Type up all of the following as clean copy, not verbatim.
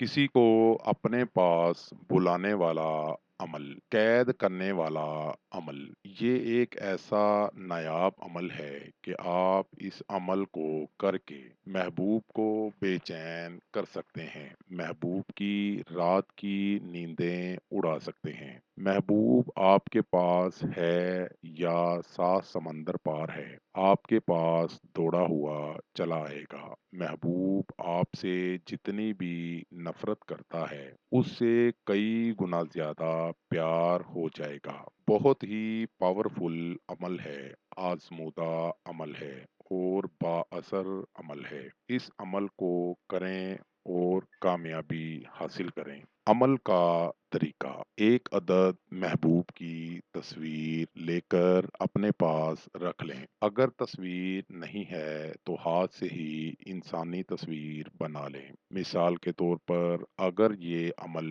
किसी को अपने पास बुलाने वाला अमल, कैद करने वाला अमल, ये एक ऐसा नायाब अमल है कि आप इस अमल को करके महबूब को बेचैन कर सकते हैं। महबूब की रात की नींदें उड़ा सकते हैं। महबूब आपके पास है या सात समंदर पार है, आपके पास दौड़ा हुआ चला आएगा। महबूब आपसे जितनी भी नफरत करता है, उससे कई गुना ज्यादा प्यार हो जाएगा। बहुत ही पावरफुल अमल है, आजमूदा अमल है और बाअसर अमल है। इस अमल को करें और कामयाबी हासिल करें। अमल का तरीका, एक अदद महबूब की तस्वीर लेकर अपने पास रख लें। अगर तस्वीर नहीं है तो हाथ से ही इंसानी तस्वीर बना लें। मिसाल के तौर पर अगर ये अमल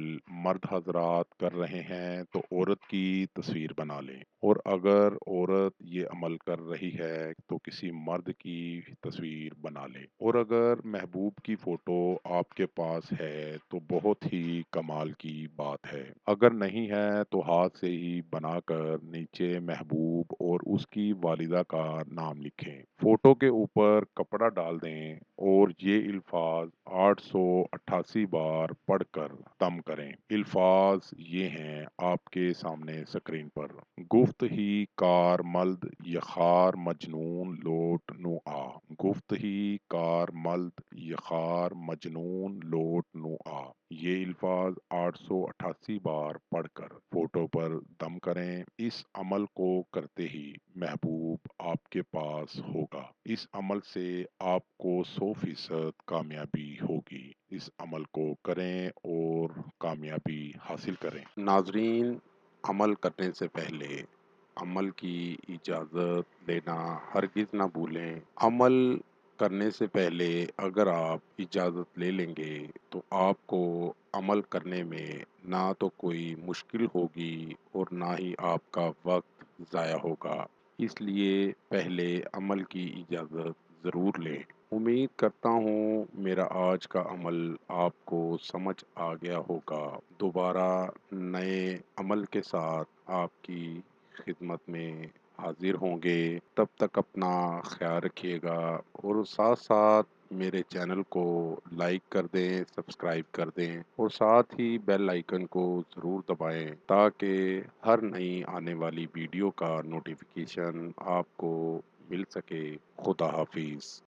मर्द हजरात कर रहे हैं तो औरत की तस्वीर बना लें, और अगर औरत ये अमल कर रही है तो किसी मर्द की तस्वीर बना लें। और अगर महबूब की फोटो आपके पास है तो बहुत ही कमाल की बात है। अगर नहीं है तो हाथ से ही बनाकर नीचे महबूब और उसकी वालिदा का नाम लिखें। फोटो के ऊपर कपड़ा डाल दें और ये अल्फाज 888 बार पढ़कर दम करें। अल्फाज ये हैं आपके सामने स्क्रीन पर। गुफ्त ही कार मल्द यखार मजनून लोट नु आ। गुफ्त ही कार मल्द यखार मजनून लोट नु आ। ये अल्फाज 888 बार पढ़कर फोटो पर दम करें। इस अमल को करते ही महबूब आपके पास होगा। इस अमल से आपको 100% कामयाबी होगी। इस अमल को करें और कामयाबी हासिल करें। नाजरीन, अमल करने से पहले अमल की इजाज़त लेना हरगिज़ ना भूलें। अमल करने से पहले अगर आप इजाज़त ले लेंगे तो आपको अमल करने में ना तो कोई मुश्किल होगी और ना ही आपका वक्त ज़ाया होगा। इसलिए पहले अमल की इजाज़त ज़रूर लें। उम्मीद करता हूँ मेरा आज का अमल आपको समझ आ गया होगा। दोबारा नए अमल के साथ आपकी खिदमत में हाजिर होंगे। तब तक अपना ख्याल रखिएगा और साथ साथ मेरे चैनल को लाइक कर दें, सब्सक्राइब कर दें और साथ ही बेल आइकन को ज़रूर दबाएं ताकि हर नई आने वाली वीडियो का नोटिफिकेशन आपको मिल सके। खुदा हाफिज़।